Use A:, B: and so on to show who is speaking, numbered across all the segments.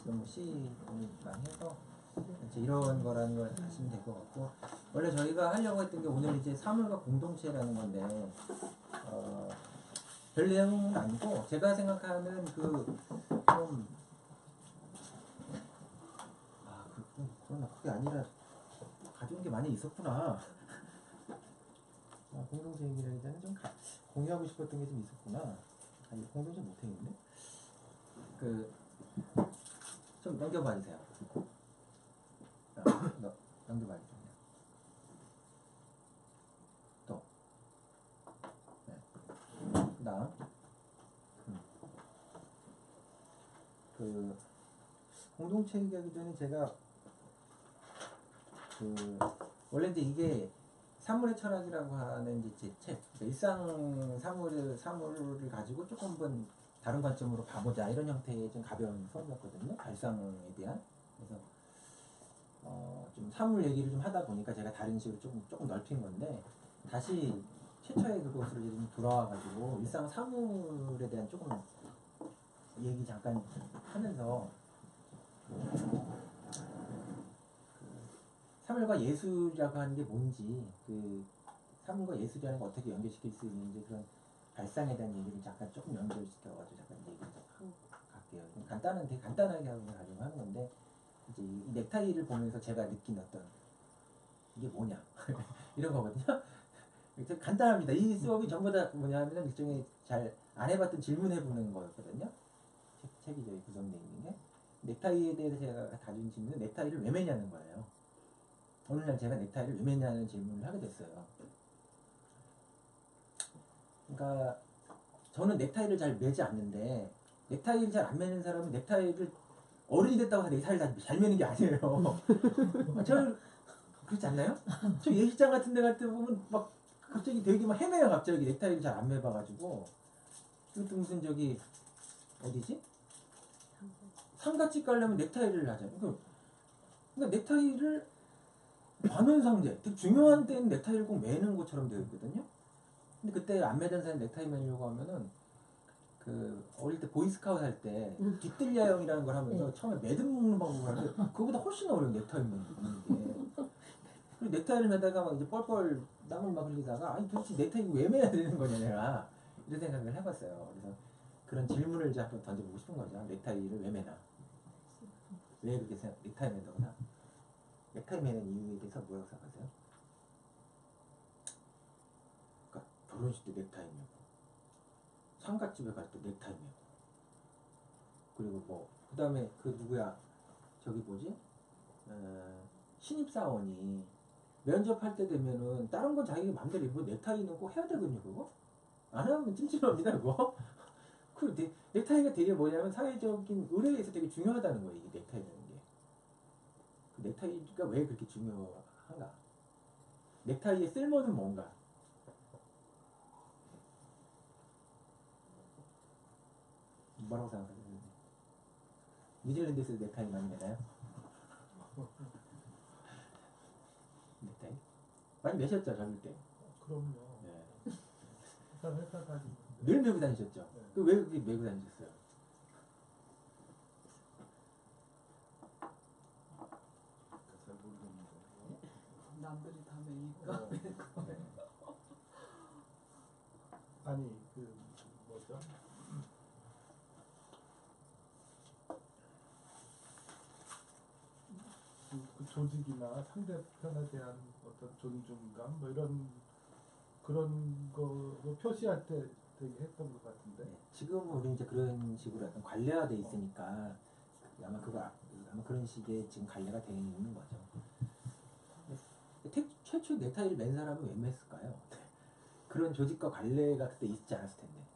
A: 너무 C만 해서 이제 이런 거라는 걸 아시면 될 것 같고, 원래 저희가 하려고 했던 게 오늘 이제 사물과 공동체라는 건데 별 내용은 아니고 제가 생각하는 그좀 그러나 그게 아니라 가져온 게 많이 있었구나. 공동체 얘기라기보다는 좀 공유하고 싶었던 게 좀 있었구나. 아니 공동체 못했는데 좀 넘겨봐 주세요. 넘겨봐 주세요. 또 네. 그다음 공동체 얘기하기 전에 제가 원래 이제 이게 사물의 철학이라고 하는 이제 책, 일상 사물을 가지고 조금 다른 관점으로 봐보자 이런 형태의 좀 가벼운 수업이었거든요. 발상에 대한. 그래서 좀 사물 얘기를 좀 하다 보니까 제가 다른 식으로 조금 넓힌 건데, 다시 최초의 그것으로 좀 돌아와가지고 일상 사물에 대한 조금 얘기 잠깐 하면서 사물과 예술이라고 하는 게 뭔지, 사물과 예술이라는 걸 어떻게 연결시킬 수 있는지, 그런 발상에 대한 얘기를 잠깐 조금 연결시켜가지고 잠깐 얘기를 좀 하고 갈게요. 되게 간단하게 가지고 하는 건데, 이제 이 넥타이를 보면서 제가 느낀 어떤 이게 뭐냐 이런 거거든요. 간단합니다. 이 수업이 전부 다 뭐냐면 일종의 잘 안 해봤던 질문해보는 거였거든요. 책이 저희 구성되어 있는 게, 넥타이에 대해서 제가 가진 질문은 넥타이를 왜 매냐는 거예요. 오늘날 제가 넥타이를 왜 매냐는 질문을 하게 됐어요. 그러니까 저는 넥타이를 잘 매지 않는데, 넥타이를 잘 안 매는 사람은 넥타이를 어른이 됐다고 해서 넥타이를 잘 매는 게 아니에요. 저는 그렇지 않나요? 저 예식장 같은 데 갈 때 보면 막 갑자기 되게 막 헤매요. 갑자기 넥타이를 잘 안 매봐가지고. 그것도 무슨 어디지? 상가집 가려면 넥타이를 하잖아요. 그러니까 넥타이를 관혼상제, 되게 중요한 때는 넥타이를 꼭 매는 것처럼 되어 있거든요. 근데 그때 안 매던 사람이 넥타이 매려고 하면은 어릴 때 보이스카우트 할 때 뒷뜰야형이라는 걸 하면서 처음에 매듭 묶는 방법을 하는데 그거보다 훨씬 어려운 넥타이 매는 게. 그리고 넥타이를 매다가 막 이제 뻘뻘 땀을 막 흘리다가, 아니 도대체 넥타이 왜 매야 되는 거냐 내가 이런 생각을 해봤어요. 그래서 그런 질문을 이제 한번 던져보고 싶은 거죠. 넥타이를 왜 매나? 왜 그렇게 넥타이 맨다거나 넥타이 매는 이유에 대해서 뭐라고 생각하세요? 그러니까 결혼식 때 넥타이 매고, 상갓집에 갈 때 넥타이 매고, 그리고 그 다음에 누구야, 신입사원이 면접할 때 되면은 다른 건 자기 마음대로 입고 넥타이는 꼭 해야 되거든요. 그거 안 하면 찜찜합니다. 그거 넥타이가 되게 뭐냐면 사회적인 의뢰에서 되게 중요하다는 거예요. 이게 넥타이라는 게. 넥타이가 왜 그렇게 중요한가? 넥타이의 쓸모는 뭔가? 뭐라고 생각하세요? 뉴질랜드에서 넥타이 많이 매나요? 넥타이? 많이 매셨죠, 젊을 때?
B: 그럼요.
A: 네.
B: 회사 다니고
A: 늘 메고 다니셨죠?
B: 네.
A: 왜 그렇게 메고 다니셨어요?
B: 잘 모르겠는데.
C: 남들이 다 매니까.
A: 네.
B: 아니 뭐죠? 그 조직이나 상대편에 대한 어떤 존중감 그런 거로 표시할 때 되게 했던 것 같은데.
A: 네. 지금은 우리 이제 그런 식으로 약간 관례화돼 있으니까 아마 그런 식의 지금 관례가 되어 있는 거죠. 최초 넥타이를 맨 사람은 왜 맸을까요? 그런 조직과 관례가 그때 있지 않았을 텐데.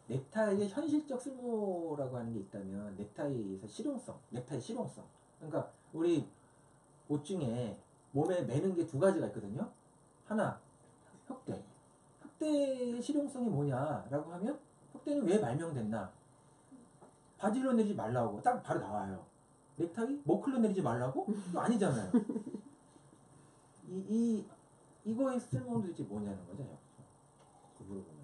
A: 넥타이의 현실적 쓸모라고 하는 게 있다면 넥타이에서 넥타이 실용성. 그러니까 우리 옷 중에 몸에 매는 게 두 가지가 있거든요. 하나, 흑대. 흑대의 실용성이 뭐냐라고 하면, 흑대는 왜 발명됐나? 바지로 내리지 말라고 딱 바로 나와요. 넥타이? 머클로 내리지 말라고? 이거 아니잖아요. 이거의 쓸모는 도대체 뭐냐는 거죠. 물어보면.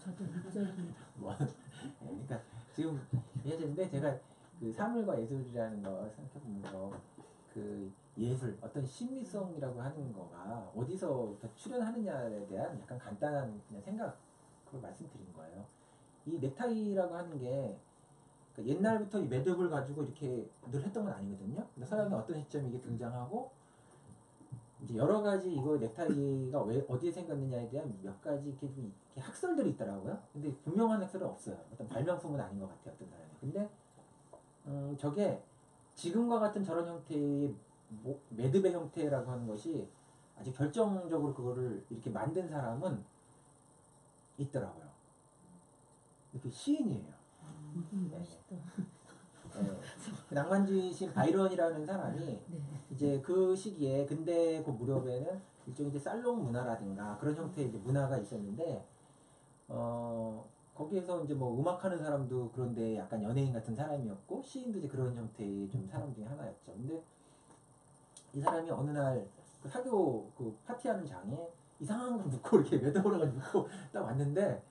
D: 저도 육절입니다.
A: 뭐 그러니까 지금 예전인데 제가 그 사물과 예술이라는 거 생각해보면서 그 예술 어떤 심미성이라고 하는 거가 어디서부터 출현하느냐에 대한 약간 간단한 그냥 생각을 말씀드린 거예요. 이 넥타이라고 하는 게 그러니까 옛날부터 이 매듭을 가지고 이렇게 늘 했던 건 아니거든요. 근데 서양의 어떤 시점에 이게 등장하고 이제 여러 가지 이거 넥타이가 왜 어디에 생겼느냐에 대한 몇 가지 이렇게 좀 이렇게 학설들이 있더라고요. 근데 분명한 학설은 없어요. 어떤 발명품은 아닌 것 같아요. 어떤 사람이. 근데 저게 지금과 같은 저런 형태의 매듭의 형태라고 하는 것이 아주 결정적으로 그거를 이렇게 만든 사람은 있더라고요. 그 시인이에요. 네.
D: 멋있다.
A: 네. 그 낭만주의신 바이런이라는 사람이
D: 네.
A: 이제 그 시기에 근대 그 무렵에는 일종의 이제 살롱 문화라든가 그런 형태의 이제 문화가 있었는데 거기에서 이제 뭐 음악하는 사람도 그런데 약간 연예인 같은 사람이었고 시인도 이제 그런 형태의 좀 사람 중에 하나였죠. 근데 이 사람이 어느 날 그 사교 그 파티하는 장에 이상한 걸 묻고 이렇게 매듭을 해가지고 묻고 딱 왔는데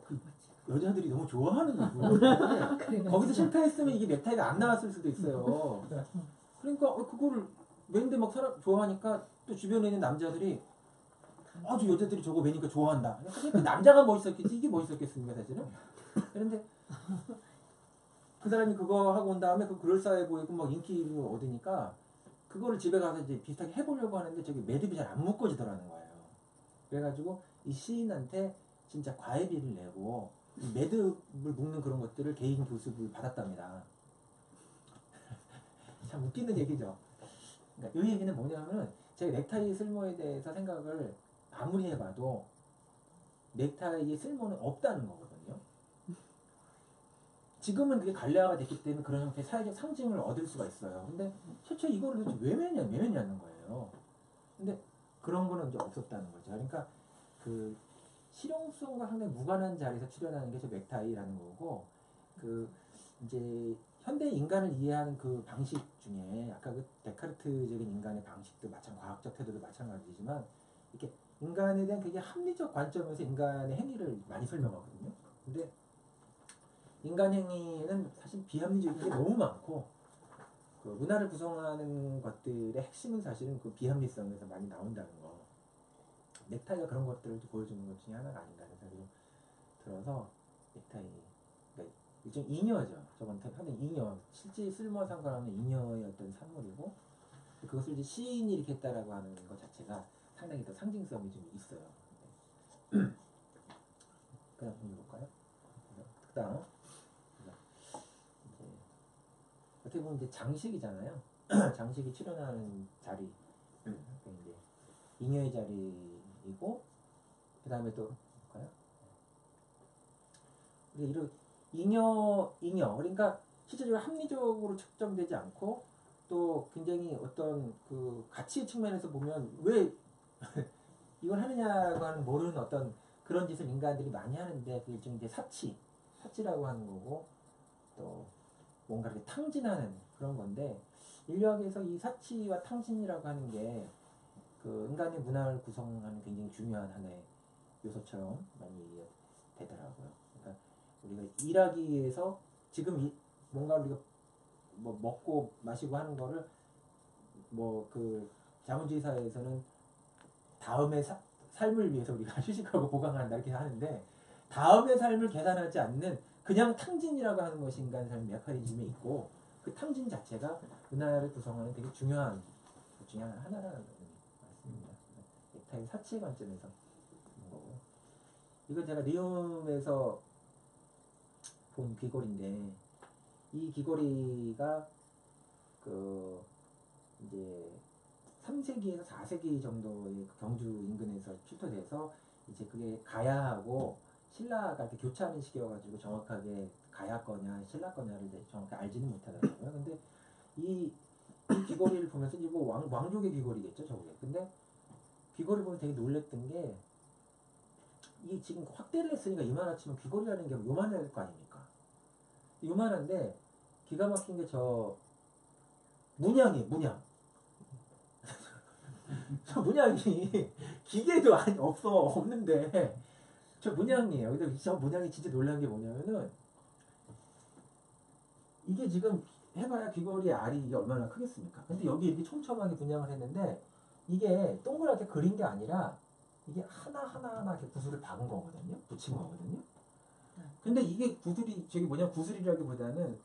A: 그 여자들이 너무 좋아하는 거예요. 거기서 실패했으면 이게 넥타이가 안 나왔을 수도 있어요. 그러니까 그거를 매는데 막 사람 좋아하니까 또 주변에 있는 남자들이 아주 여자들이 저거 매니까 좋아한다. 그러니까 남자가 멋있었겠지 이게 멋있었겠습니까 사실은. 그런데 그 사람이 그거 하고 온 다음에 그 그럴싸해 보이고 막 인기를 얻으니까 그거를 집에 가서 이제 비슷하게 해보려고 하는데 저기 매듭이 잘 안 묶어지더라는 거예요. 그래가지고 이 시인한테 진짜 과외비를 내고 이 매듭을 묶는 그런 것들을 개인 교습을 받았답니다. 참 웃기는 얘기죠. 그러니까 이 얘기는 뭐냐면은 제가 넥타이 쓸모에 대해서 생각을 아무리 해봐도 넥타이의 쓸모는 없다는 거거든요. 지금은 그게 관례화가 됐기 때문에 그런 형태의 사회적 상징을 얻을 수가 있어요. 근데 최초 이거를 도대체 왜 매냐는 거예요. 근데 그런 거는 이제 없었다는 거죠. 그러니까 그 실용성과 상당히 무관한 자리에서 출현하는 게 저 넥타이라는 거고 그 이제 현대 인간을 이해하는 그 방식 중에 아까 그 데카르트적인 인간의 방식도 과학적 태도도 마찬가지지만 이렇게 인간에 대한 되게 합리적 관점에서 인간의 행위를 많이 설명하거든요. 근데 인간 행위는 사실 비합리적인 게 너무 많고 그 문화를 구성하는 것들의 핵심은 사실은 그 비합리성에서 많이 나온다는 거. 넥타이가 그런 것들을 보여주는 것 중에 하나가 아닌가 생각이 들어서 넥타이 그러니까 일종 잉여죠. 저건 하는 잉여 실제 쓸모와 상관없는 잉여의 어떤 산물이고 그것을 이제 시인이 이렇게 했다라고 하는 것 자체가 상당히 더 상징성이 좀 있어요. 그냥 한번 볼까요? 그다음 어떻게 보면 이제 장식이잖아요. 장식이 출현하는 자리, 이제 잉여의 자리이고, 그 다음에 또 볼까요? 이런 잉여 그러니까 실제적으로 합리적으로 측정되지 않고 또 굉장히 어떤 그 가치 측면에서 보면 왜 이걸 하느냐고 하는 모르는 어떤 그런 짓을 인간들이 많이 하는데 그게 일종의 이제 사치라고 하는 거고 또 뭔가 이렇게 탕진하는 그런 건데 인류학에서 이 사치와 탕진이라고 하는 게 그 인간의 문화를 구성하는 굉장히 중요한 하나의 요소처럼 많이 되더라고요. 그러니까 우리가 일하기 위해서 지금 뭔가 우리가 뭐 먹고 마시고 하는 거를 뭐 그 자본주의 사회에서는 다음의 삶을 위해서 우리가 휴식하고 보강한다 이렇게 하는데 다음의 삶을 계산하지 않는 그냥 탕진이라고 하는 것이 인간 삶의 메커니즘에 있고 그 탕진 자체가 문화를 구성하는 되게 중요한 것 중에 하나라는 말씀입니다. 넥타이 사치의 관점에서 보는 거고 이건 제가 리움에서 본 귀걸이인데 이 귀걸이가 그 이제 3세기에서 4세기 정도의 그 경주 인근에서 출토돼서 이제 그게 가야하고 신라가 이렇게 교차하는 시기여가지고 정확하게 가야 거냐 신라 거냐를 정확히 알지는 못하더라고요. 근데 이 귀걸이를 보면서 이제 뭐 왕족의 귀걸이겠죠 저게. 근데 귀걸이 보면 되게 놀랬던 게 이 지금 확대를 했으니까 이만하지만 귀걸이라는 게 요만할 거 아닙니까? 요만한데 기가 막힌 게 저 문양이에요. 문양. 저 문양이 기계도 아니 없는데 저 문양이에요. 근데 저 문양이 진짜 놀란 게 뭐냐면은 이게 지금 해봐야 귀걸이 알이 이게 얼마나 크겠습니까? 근데 여기 이렇게 촘촘하게 분양을 했는데 이게 동그랗게 그린 게 아니라 이게 하나 이렇게 구슬을 박은 거거든요. 붙인 거거든요. 근데 이게 구슬이 저기 뭐냐 구슬이라기보다는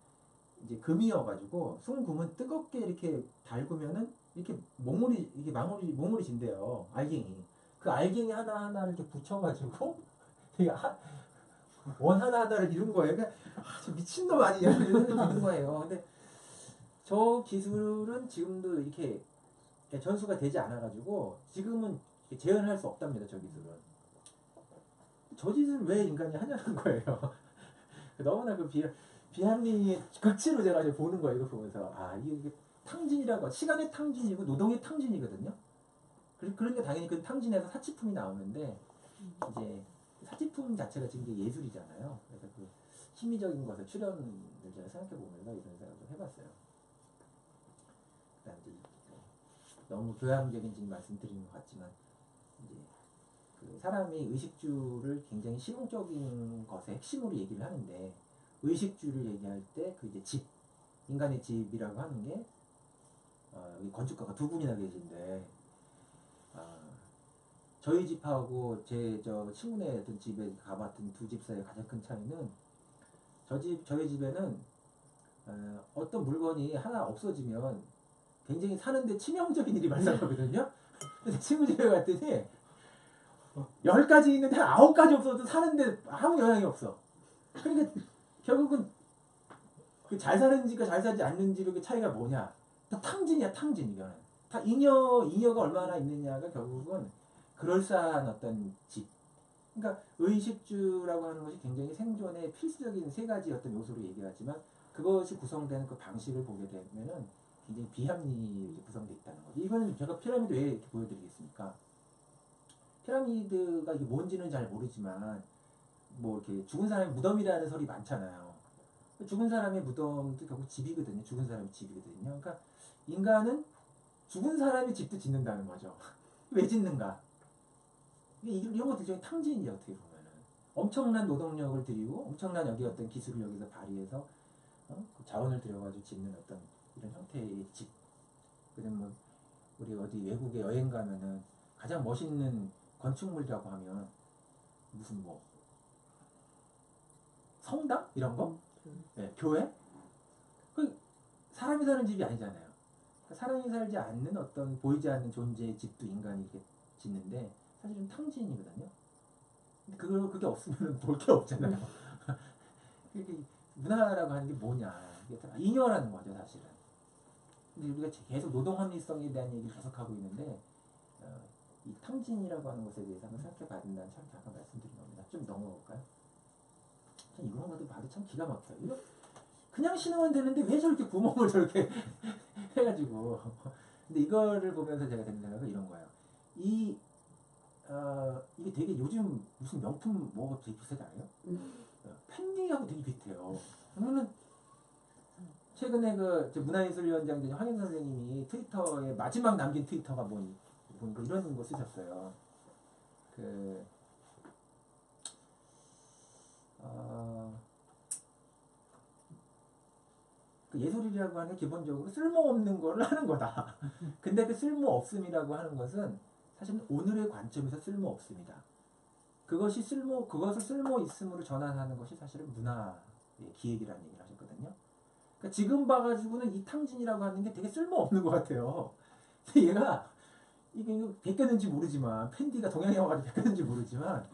A: 이제 금이어가지고 순금은 뜨겁게 이렇게 달구면은 이렇게 이게 몽울이 진대요. 알갱이. 그 알갱이 하나하나 이렇게 붙여가지고 되게 원 하나하나를 이룬 거예요. 그러니까 저 미친놈 아니냐 이런 생각이 드는 거예요. 근데 저 기술은 지금도 이렇게 전수가 되지 않아가지고 지금은 재현할 수 없답니다. 저 기술은. 저 짓을 왜 인간이 하냐는 거예요. 너무나 그 비합리의 극치로 제가 이제 보는 거예요. 이거 보면서 이게 탕진이라고 시간의 탕진이고 노동의 탕진이거든요. 그런 게 당연히 그 탕진에서 사치품이 나오는데 이제 사치품 자체가 지금 이제 예술이잖아요. 그래서 그 심미적인 것을 출연을 제가 생각해 보면서 이런 생각을 좀 해봤어요. 그다음 이제 너무 교양적인 지금 말씀드리는 것 같지만 이제 그 사람이 의식주를 굉장히 실용적인 것의 핵심으로 얘기를 하는데 의식주를 얘기할 때 그 이제 집 인간의 집이라고 하는 게 여기 건축가가 두 분이나 계신데 저희 집하고 저 친구네 집에 가봤던 두 집 사이의 가장 큰 차이는 저희 집에는 어떤 물건이 하나 없어지면 굉장히 사는데 치명적인 일이 발생하거든요. 근데 친구 집에 갔더니 10가지 있는데 9가지 없어도 사는데 아무 영향이 없어. 그러니까 결국은 그 잘 사는지가 잘 사지 않는지의 차이가 뭐냐? 다 탕진이야, 탕진 이거는. 다 잉여가 얼마나 있느냐가 결국은 그럴싸한 어떤 집. 그러니까 의식주라고 하는 것이 굉장히 생존의 필수적인 세 가지 어떤 요소로 얘기하지만 그것이 구성되는 그 방식을 보게 되면은 굉장히 비합리에 구성되어 있다는 거죠. 이거는 제가 피라미드 왜 이렇게 보여드리겠습니까? 피라미드가 이게 뭔지는 잘 모르지만 뭐 이렇게 죽은 사람의 무덤이라는 설이 많잖아요. 죽은 사람의 무덤도 결국 집이거든요. 죽은 사람의 집이거든요. 그러니까 인간은 죽은 사람의 집도 짓는다는 거죠. 왜 짓는가? 이런 것들 중에 탕진이죠. 어떻게 보면은 엄청난 노동력을 들이고 엄청난 여기 어떤 기술을 여기서 발휘해서 그 자원을 들여가지고 짓는 어떤 이런 형태의 집. 그다음 뭐 우리 어디 외국에 여행 가면은 가장 멋있는 건축물이라고 하면 무슨 뭐 성당 이런 거? 네, 교회? 그 사람이 사는 집이 아니잖아요. 그러니까 사람이 살지 않는 어떤 보이지 않는 존재의 집도 인간이 이렇게 짓는데 사실은 탕진이거든요. 근데 그게 없으면 볼 게 없잖아요. 그게 문화라고 하는 게 뭐냐? 이게 다 잉여라는 거죠, 사실은. 근데 우리가 계속 노동 합리성에 대한 얘기를 계속 하고 있는데 이 탕진이라고 하는 것에 대해서 한번 생각해 봐야 된다는 참 잠깐 말씀드린 겁니다. 좀 넘어볼까요? 참 이런 것도 봐도 참 기가 막혀요. 이거 그냥 신으면 되는데 왜 저렇게 구멍을 저렇게 해가지고. 근데 이거를 보면서 제가 드는 생각은 이런 거예요. 이게 되게 요즘 무슨 명품 뭐가 되게 비싸지 않아요? 팬디하고 되게 비슷해요. 그러면은 최근에 그 문화예술위원장 된 황인 선생님이 트위터에 마지막 남긴 트위터가 보니까 이런 거 쓰셨어요. 그 예술이라고 하는 게 기본적으로 쓸모없는 걸 하는 거다. 근데 그 쓸모없음이라고 하는 것은 사실 오늘의 관점에서 쓸모없습니다. 그것을 쓸모 있음으로 전환하는 것이 사실은 문화의 기획이라는 얘기를 하셨거든요. 그러니까 지금 봐가지고는 이 탕진이라고 하는 게 되게 쓸모없는 것 같아요. 근데 얘가 이게 베꼈는지 모르지만 팬디가 동양에 와가지고 베꼈는지 모르지만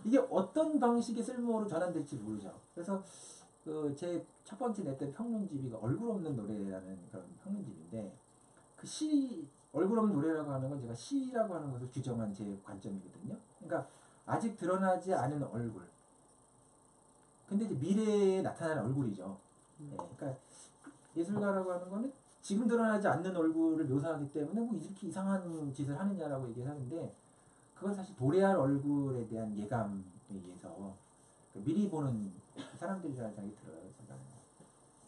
A: 이게 어떤 방식의 쓸모로 전환될지 모르죠. 그래서 그 제 첫 번째 냈던 평론집이 얼굴 없는 노래라는 그런 평론집인데 그 얼굴 없는 노래라고 하는 건 제가 시라고 하는 것을 규정한 제 관점이거든요. 그러니까 아직 드러나지 않은 얼굴. 근데 이제 미래에 나타나는 얼굴이죠. 네, 그러니까 예술가라고 하는 거는 지금 드러나지 않는 얼굴을 묘사하기 때문에 뭐 이렇게 이상한 짓을 하느냐라고 얘기하는데 그건 사실 도래할 얼굴에 대한 예감에 의해서 미리 보는 사람들이라는 생각이 들어요.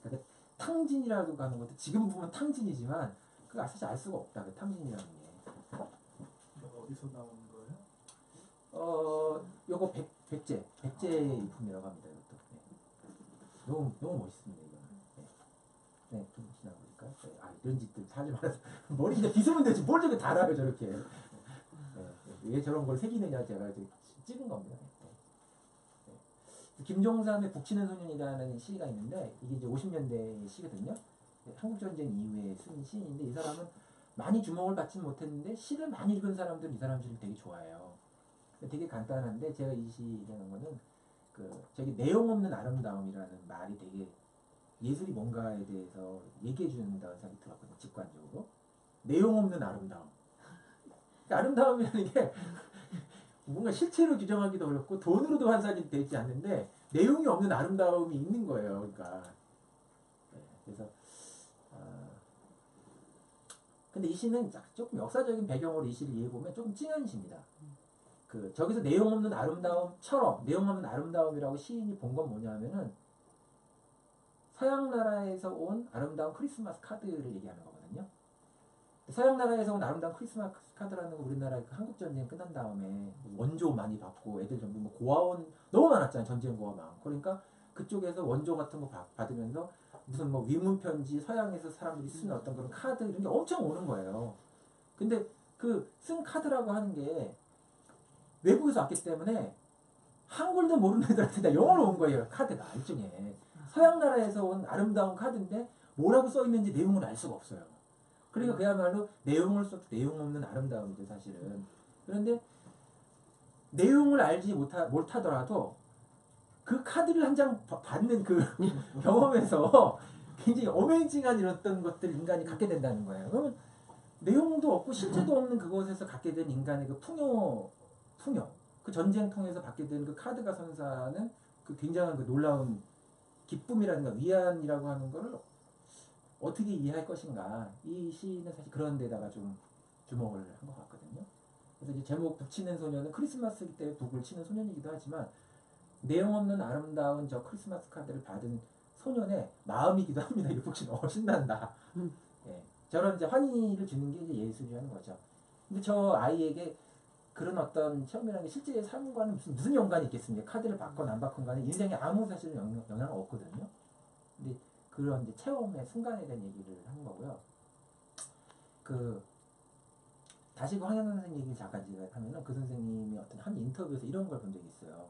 A: 그러니까 탕진이라고 하는 것도 지금 보면 탕진이지만 그거 사실 알 수가 없다. 그 탕진이라는 게.
B: 어디서 나온 거예요?
A: 요거 백제의 일품이라고 합니다. 이것도. 너무 멋있습니다 이거는. 좀 지나보니까 이런 짓들 하지 말아서 머리 이제 빗으면 되지 뭘 저렇게 달아요 저렇게. 왜 저런 걸 새기느냐 제가 이제 찍은 겁니다. 김종삼의 북치는 소년이라는 시가 있는데 이게 이제 50년대 시거든요. 한국 전쟁 이후에 쓴 시인인데 이 사람은 많이 주목을 받지는 못했는데 시를 많이 읽은 사람들은 이 사람 시를 되게 좋아해요. 되게 간단한데 제가 이 시라는 거는 저기 내용 없는 아름다움이라는 말이 되게 예술이 뭔가에 대해서 얘기해 준다는 생각이 들었거든요. 직관적으로. 내용 없는 아름다움. 그러니까 아름다움이라는 게 뭔가 실체로 규정하기도 어렵고 돈으로도 환산이 되지 않는데 내용이 없는 아름다움이 있는 거예요. 그러니까 그래서 근데 이 시는 조금 역사적인 배경으로 이 시를 이해해보면 조금 찡한 시입니다. 저기서 내용 없는 아름다움처럼 내용 없는 아름다움이라고 시인이 본 건 뭐냐면은 서양 나라에서 온 아름다운 크리스마스 카드를 얘기하는 거거든요. 서양 나라에서 온 아름다운 크리스마스 카드라는 거 우리나라 한국 전쟁 끝난 다음에 원조 많이 받고 애들 전부 뭐 고아원 너무 많았잖아요. 전쟁 고아 많고. 그러니까 그쪽에서 원조 같은 거 받으면서 무슨 뭐 위문 편지 서양에서 사람들이 쓰는 어떤 그런 카드 이런 게 엄청 오는 거예요. 근데 쓴 카드라고 하는 게 외국에서 왔기 때문에 한글도 모르는 애들한테 다 영어로 온 거예요. 카드가 일종의 서양 나라에서 온 아름다운 카드인데 뭐라고 써 있는지 내용을 알 수가 없어요. 그러니까 그야말로 내용을 써도 내용 없는 아름다움이죠 사실은. 그런데 내용을 알지 못하더라도 그 카드를 한 장 받는 그 경험에서 굉장히 어메이징한 이런 어떤 것들 인간이 갖게 된다는 거예요. 그러면 내용도 없고 실체도 없는 그곳에서 갖게 된 인간의 그 풍요, 그 전쟁 통해서 받게 된 그 카드가 선사하는 그 굉장한 그 놀라운 기쁨이라든가 위안이라고 하는 거를 어떻게 이해할 것인가. 이 시는 사실 그런 데다가 좀 주목을 한 것 같거든요. 그래서 이제 제목 북치는 소년은 크리스마스이기 때문에 북을 치는 소년이기도 하지만 내용 없는 아름다운 저 크리스마스 카드를 받은 소년의 마음이기도 합니다. 이 북치는 신난다. 저런 이제 환희를 주는 게 이제 예술이라는 거죠. 근데 저 아이에게 그런 어떤 체험이라는 게 실제 삶과는 무슨 연관이 있겠습니까? 카드를 받건 안 받건 간에 인생에 아무 사실은 영향은 없거든요. 근데 그런 이제 체험의 순간에 대한 얘기를 하는 거고요. 다시 황현 선생님 얘기 잠깐 하면은 그 선생님이 어떤 한 인터뷰에서 이런 걸 본 적이 있어요.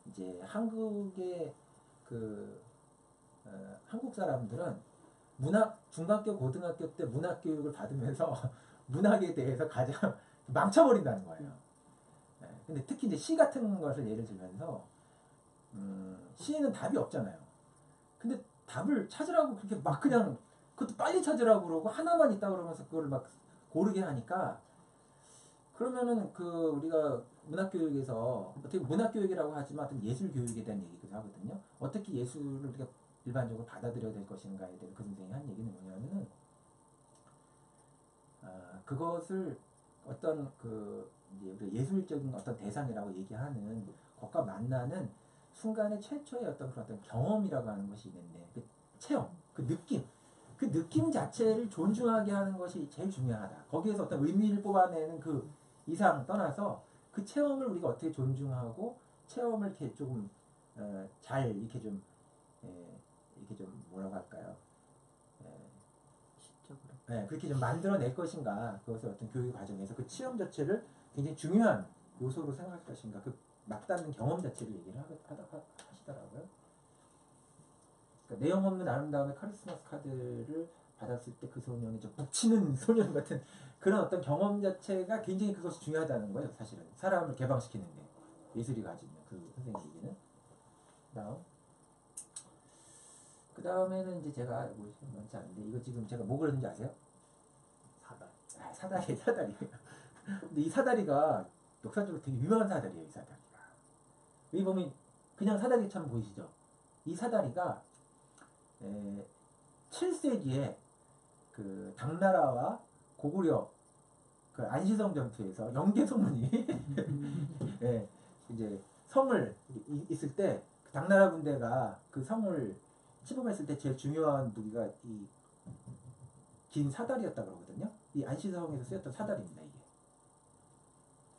A: 이제 한국의 한국 사람들은 중학교, 고등학교 때 문학 교육을 받으면서 문학에 대해서 가장 망쳐버린다는 거예요. 근데 특히 이제 시 같은 것을 예를 들면서 시에는 답이 없잖아요. 근데 답을 찾으라고 그렇게 막 그냥 그것도 빨리 찾으라고 그러고 하나만 있다 그러면서 그걸 막 고르게 하니까 그러면은 우리가 문학교육에서 어떻게 문학교육이라고 하지만 어떤 예술교육에 대한 얘기도 하거든요. 어떻게 예술을 우리가 일반적으로 받아들여야 될 것인가에 대해 그 선생님이 한 얘기는 뭐냐면은 그것을 어떤 이제 예술적인 어떤 대상이라고 얘기하는 것과 만나는 순간의 최초의 어떤 그런 어떤 경험이라고 하는 것이 있는데 그 체험, 그 느낌 자체를 존중하게 하는 것이 제일 중요하다. 거기에서 어떤 의미를 뽑아내는 그 이상 떠나서 그 체험을 우리가 어떻게 존중하고 체험을 이렇게 조금 잘 이렇게 좀 뭐라고 할까요? 그렇게 좀 만들어낼 것인가. 그것을 어떤 교육 과정에서 그 체험 자체를 굉장히 중요한 요소로 생각할 것인가. 그 맞닿는 경험 자체를 얘기를 하시더라고요. 그러니까 내용 없는 아름다움의 카리스마스 카드를 받았을 때 그 소년이 좀 북치는 소년 같은 그런 어떤 경험 자체가 굉장히 그것이 중요하다는 거예요. 사실은 사람을 개방시키는데 예술이 가지는 그 선생님 얘기는. 그 다음에는 이제 제가 많지 않은데 이거 지금 제가 뭐 그렸는지 아세요? 사다리. 근데 이 사다리가 역사적으로 되게 유명한 사다리예요. 이 사다리가. 여기 보면 그냥 사다리처럼 보이시죠? 이 사다리가 7세기에 그 당나라와 고구려 그 안시성 전투에서 영계소문이 이제 성을 있을 때 당나라 군대가 그 성을 침범했을 때 제일 중요한 무기가 이 긴 사다리였다 그러거든요. 이 안시성에서 쓰였던 사다리입니다. 이게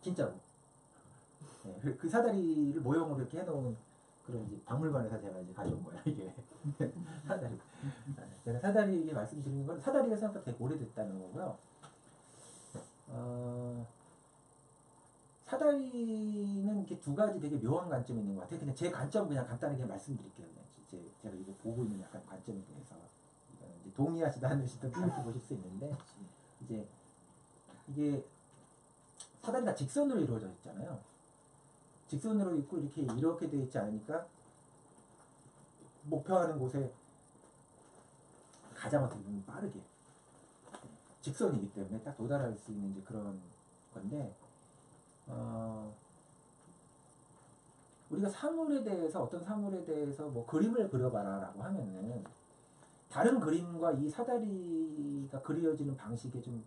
A: 진짜로. 그 사다리를 모형으로 이렇게 해놓은 그런 이제 박물관에서 제가 이제 가져온 거예요 이게 사다리. 제가 사다리 이게 말씀드리는 건 사다리가 생각보다 되게 오래됐다는 거고요. 사다리는 이렇게 두 가지 되게 묘한 관점이 있는 것 같아요. 그냥 제 관점 그냥 간단하게 말씀드릴게요. 그냥 제가 이거 보고 있는 약간 관점에 대해서 이거는 이제 동의하시든 안 하시든 그렇게 보실 수 있는데 이제 이게 사다리가 직선으로 이루어져 있잖아요. 직선으로 있고 이렇게 되어 있지 않으니까 목표하는 곳에 가장 어떻게 보면 빠르게 직선이기 때문에 딱 도달할 수 있는 이제 그런 건데 우리가 사물에 대해서 어떤 사물에 대해서 뭐 그림을 그려봐라라고 하면은 다른 그림과 이 사다리가 그려지는 방식에 좀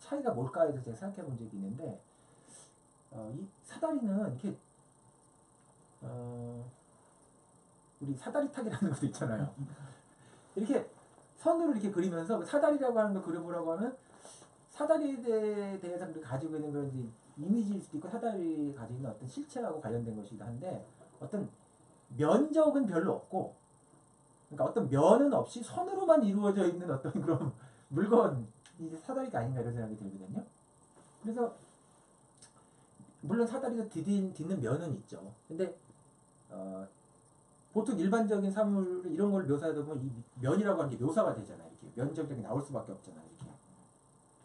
A: 차이가 뭘까에 대해서 제가 생각해 본 적이 있는데 이 사다리는 이렇게 우리 사다리 타기라는 것도 있잖아요. 이렇게 선으로 이렇게 그리면서 사다리라고 하는 걸 그려보라고 하면 사다리에 대해서 우리가 가지고 있는 그런 이미지일 수도 있고 사다리 가지고 있는 어떤 실체하고 관련된 것이기도 한데 어떤 면적은 별로 없고 그러니까 어떤 면은 없이 선으로만 이루어져 있는 어떤 그런 물건이 사다리가 아닌가 이런 생각이 들거든요. 그래서 물론 사다리도 딛는 면은 있죠. 근데 보통 일반적인 사물 이런 걸 묘사하다 보면 이 면이라고 하는 게 묘사가 되잖아요. 이렇게 면적이 나올 수밖에 없잖아요.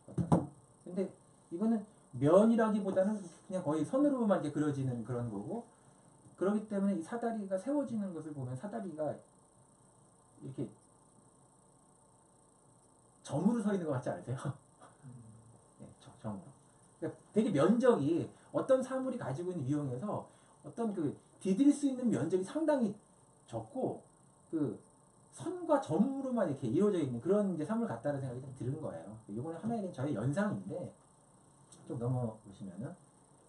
A: 이렇게. 근데 이거는 면이라기보다는 그냥 거의 선으로만 이렇게 그려지는 그런 거고 그렇기 때문에 이 사다리가 세워지는 것을 보면 사다리가 이렇게 점으로 서 있는 것 같지 않으세요? 네, 점으로. 그러니까 되게 면적이 어떤 사물이 가지고 있는 유형에서 어떤 그 디딜 수 있는 면적이 상당히 적고 그 선과 점으로만 이렇게 이루어져 있는 그런 이제 사물 같다는 생각이 좀 드는 거예요. 이거는 하나의 저의 연상인데 좀 넘어보시면은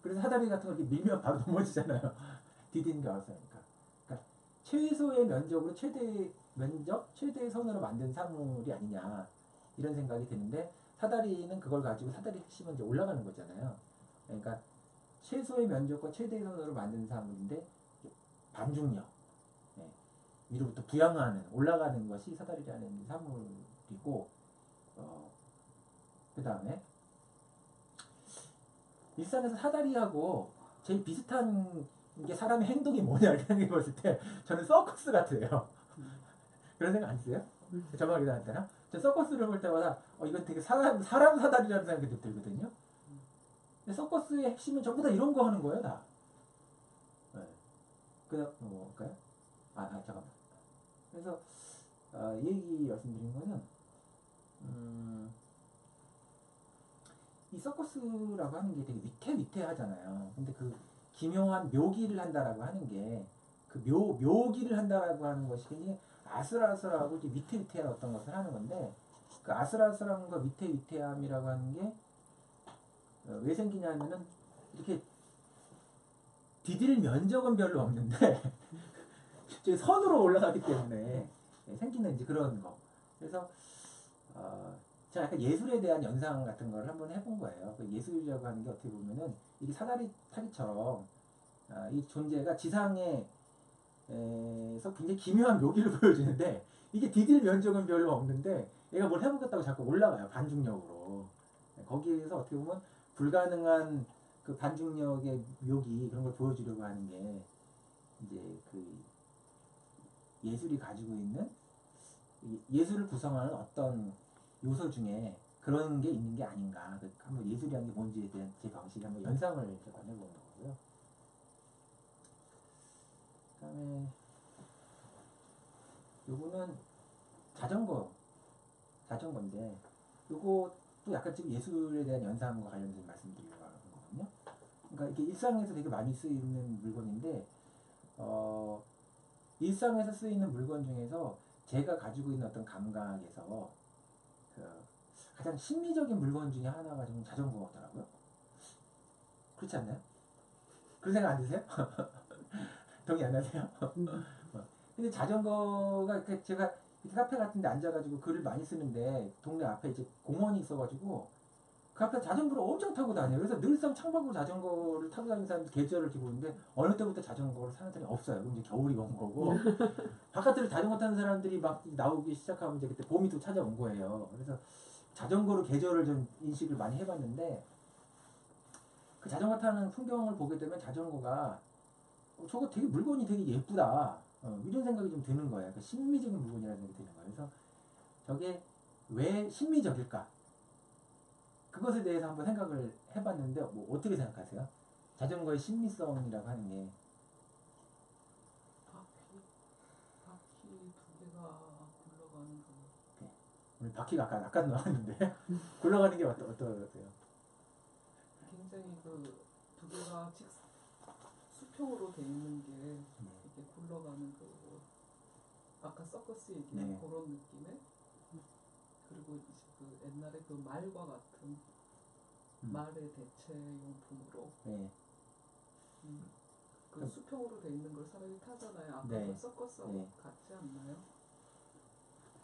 A: 그래서 사다리 같은 거 이렇게 밀면 바로 넘어지잖아요. 디디는 게 어려우니까. 그러니까 최소의 면적으로 최대의 면적, 최대의 선으로 만든 사물이 아니냐 이런 생각이 드는데 사다리는 그걸 가지고 사다리 핵심은 이제 올라가는 거잖아요. 그러니까 최소의 면적과 최대의 선으로 만든 사물인데 반중력, 위로부터 부양하는 올라가는 것이 사다리라는 사물이고 그 다음에 일상에서 사다리하고 제일 비슷한 게 사람의 행동이 뭐냐 이렇게 생각해 봤을 때 저는 서커스 같아요. 그런 생각 안 드세요? 저만 기다렸다나? 저 서커스를 볼 때마다 이건 되게 사람 사다리라는 생각이 들거든요. 근데 서커스의 핵심은 전부 다 이런 거 하는 거예요, 다. 네. 그다음 뭘까요? 잠깐만. 그래서 이 얘기 말씀드린 거는 이 서커스라고 하는 게 되게 위태위태하잖아요. 근데 그 기묘한 묘기를 한다라고 하는 게 그 묘기를 한다라고 하는 것이 굉장히 아슬아슬하고 위태위태한 어떤 것을 하는 건데 그 아슬아슬함과 위태위태함이라고 하는 게 왜 생기냐면은 이렇게 디딜 면적은 별로 없는데 선으로 올라가기 때문에 생기는 이제 그런 거. 그래서 제가 약간 예술에 대한 연상 같은 걸 한번 해본 거예요. 그 예술이라고 하는 게 어떻게 보면은 이게 사다리 타기처럼 이 존재가 지상에서 굉장히 기묘한 묘기를 보여주는데 이게 디딜 면적은 별로 없는데 얘가 뭘 해보겠다고 자꾸 올라가요. 반중력으로. 거기에서 어떻게 보면 불가능한 그 반중력의 묘기 그런 걸 보여주려고 하는 게 이제 그 예술이 가지고 있는 예술을 구성하는 어떤 요소 중에 그런 게 있는 게 아닌가. 한번 예술이라는 게 뭔지에 대한 제 방식이 한번 연상을 해보는 거고요. 그 다음에 요거는 자전거인데 요것도 약간 지금 예술에 대한 연상과 관련해서 말씀드리려고 하는 거거든요. 그러니까 이게 일상에서 되게 많이 쓰이는 물건인데 일상에서 쓰이는 물건 중에서 제가 가지고 있는 어떤 감각에서 가장 심미적인 물건 중에 하나가 좀 자전거더라고요. 그렇지 않나요? 그런 생각 안 드세요? 동의 안 하세요? 근데 자전거가 제가 이렇게 카페 같은 데 앉아가지고 글을 많이 쓰는데 동네 앞에 이제 공원이 있어가지고 그 앞에 자전거를 엄청 타고 다녀요. 그래서 늘상 창밖으로 자전거를 타고 다니는 사람들 계절을 지고 있는데 어느 때부터 자전거를 타는 사람이 없어요. 그럼 이제 겨울이 온 거고 바깥으로 자전거 타는 사람들이 막 나오기 시작하면 이제 그때 봄이 또 찾아온 거예요. 그래서 자전거로 계절을 좀 인식을 많이 해봤는데 그 자전거 타는 풍경을 보게 되면 자전거가 저거 되게 물건이 되게 예쁘다. 이런 생각이 좀 드는 거예요. 그러니까 신미적인 물건이라는 생각이 드는 거예요. 그래서 저게 왜 신미적일까? 그것에 대해서 한번 생각을 해봤는데 뭐 어떻게 생각하세요? 자전거의 신미성이라고 하는 게
C: 바퀴 두 개가 굴러가는 거.
A: 오늘 바퀴가 아까 나왔는데 굴러가는 게 어떠세요?
C: 굉장히 그 두 개가 수평으로 돼 있는 게 이렇게 굴러가는 그 아까 서커스 얘기한
A: 네.
C: 그런 느낌의 그리고 이제 그 옛날에 그 말과 같은 말의 대체 용품으로
A: 네.
C: 그 수평으로 돼 있는 걸 사람이 타잖아요. 아까
A: 네.
C: 그 서커스하고
A: 네.
C: 같지 않나요?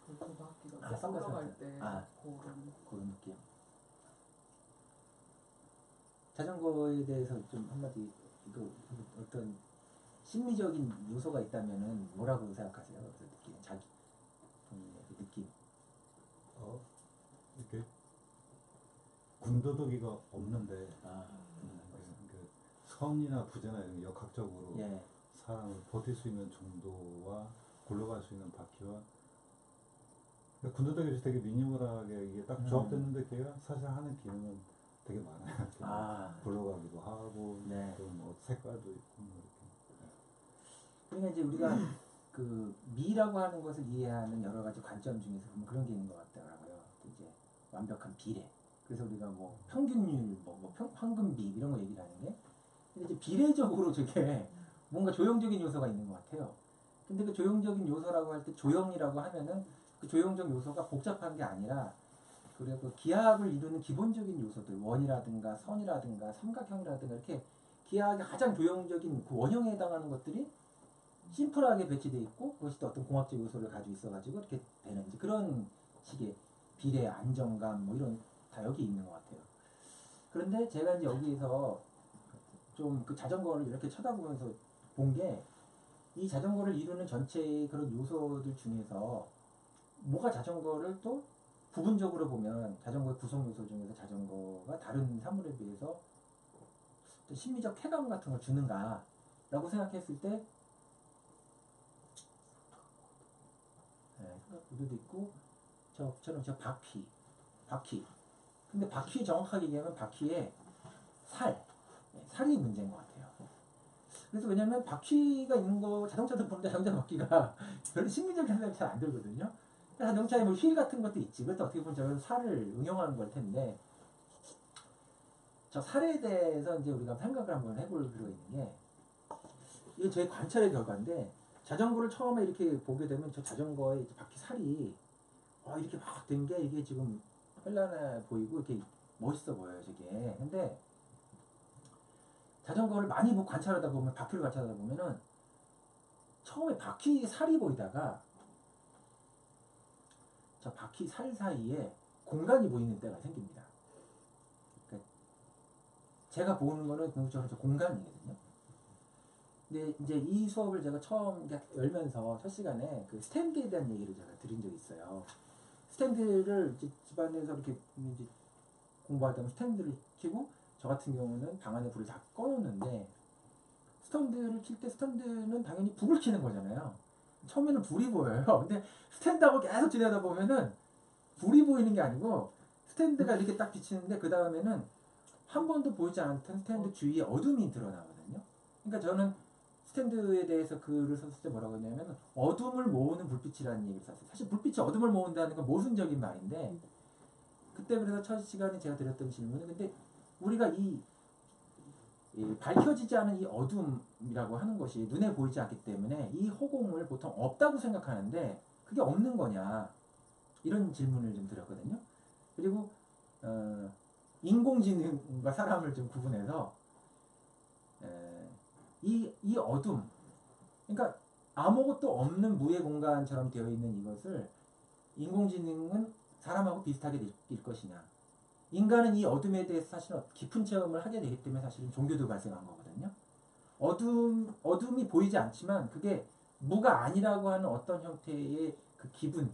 C: 그 바퀴가
A: 아, 서커스
C: 굴러갈
A: 같은.
C: 때
A: 아.
C: 그런
A: 그런 느낌. 자전거에 대해서 좀 한마디 이거 어떤 심미적인 요소가 있다면은 뭐라고 생각하세요? 어떤 느낌? 자기 본인의 그 느낌.
D: 이렇게 군더더기가 없는데
A: 아,
D: 그 선이나 부재나 이런 역학적으로
A: 예.
D: 사람을 버틸 수 있는 정도와 굴러갈 수 있는 바퀴와 그러니까 군더더기 없이 되게 미니멀하게 이게 딱 조합됐는데 걔가 사실 하는 기능은 되게 많아요.
A: 아.
D: 굴러가기도 하고
A: 네.
D: 또 뭐 색깔도 있고 뭐 이렇게.
A: 그러니까 이제 우리가 그 미라고 하는 것을 이해하는 여러 가지 관점 중에서 보면 그런 게 있는 것 같더라고요. 이제 완벽한 비례. 그래서 우리가 뭐 평균율, 황금비 이런 거 얘기를 하는 게 근데 이제 비례적으로 저게 뭔가 조형적인 요소가 있는 것 같아요. 근데 그 조형적인 요소라고 할 때 조형이라고 하면은 그 조형적 요소가 복잡한 게 아니라 그리고 그 기하학을 이루는 기본적인 요소들 원이라든가 선이라든가 삼각형이라든가 이렇게 기하학의 가장 조형적인 그 원형에 해당하는 것들이 심플하게 배치되어 있고 그것이 또 어떤 공학적 요소를 가지고 있어가지고 이렇게 되는 이제 그런 식의 비례, 안정감 뭐 이런 다 여기 있는 것 같아요. 그런데 제가 이제 여기에서 좀 그 자전거를 이렇게 쳐다보면서 본 게 이 자전거를 이루는 전체의 그런 요소들 중에서 뭐가 자전거를 또 부분적으로 보면 자전거의 구성 요소 중에서 자전거가 다른 사물에 비해서 심리적 쾌감 같은 걸 주는가라고 생각했을 때 구도도 있고 저처럼 저 바퀴 근데 바퀴 정확하게 얘기하면 바퀴에 살이 문제인 것 같아요. 그래서 왜냐면 바퀴가 있는 거 자동차도 보는데 자동차 바퀴가 별로 심리적인 생각이 잘 안 들거든요. 자동차에 뭐 휠 같은 것도 있지. 그것도 어떻게 보면 저는 살을 응용하는 걸 텐데 저 살에 대해서 이제 우리가 생각을 한번 해볼 필요가 있는 게 이게 저희 관찰의 결과인데 자전거를 처음에 이렇게 보게 되면 저 자전거의 바퀴 살이 이렇게 막 된 게 이게 지금 현란해 보이고 이렇게 멋있어 보여요 저게. 근데 자전거를 많이 관찰하다 보면 바퀴를 관찰하다 보면은 처음에 바퀴 살이 보이다가 저 바퀴 살 사이에 공간이 보이는 때가 생깁니다. 그러니까 제가 보는 거는 궁극적으로 저 공간이거든요. 근데 이제 이 수업을 제가 처음 열면서 첫 시간에 그 스탠드에 대한 얘기를 제가 드린 적이 있어요. 스탠드를 이제 집안에서 이렇게 이제 공부하다 보면 스탠드를 켜고 저 같은 경우는 방 안에 불을 다 꺼놓는데 스탠드를 킬 때 스탠드는 당연히 불을 켜는 거잖아요. 처음에는 불이 보여요. 근데 스탠드하고 계속 지내다 보면은 불이 보이는 게 아니고 스탠드가 이렇게 딱 비치는데 그 다음에는 한 번도 보이지 않던 스탠드 주위에 어둠이 드러나거든요. 그러니까 저는 스탠드에 대해서 글을 썼을 때 뭐라고 했냐면 어둠을 모으는 불빛이라는 얘기를 썼어요. 사실 불빛이 어둠을 모은다는 건 모순적인 말인데 그때 그래서 첫 시간에 제가 드렸던 질문은 근데 우리가 이 밝혀지지 않은 이 어둠이라고 하는 것이 눈에 보이지 않기 때문에 이 허공을 보통 없다고 생각하는데 그게 없는 거냐 이런 질문을 좀 드렸거든요. 그리고 인공지능과 사람을 좀 구분해서 이 어둠 그러니까 아무것도 없는 무의 공간처럼 되어 있는 이것을 인공지능은 사람하고 비슷하게 느낄 것이냐 인간은 이 어둠에 대해서 사실은 깊은 체험을 하게 되기 때문에 사실은 종교도 발생한 거거든요. 어둠이 보이지 않지만 그게 무가 아니라고 하는 어떤 형태의 그 기분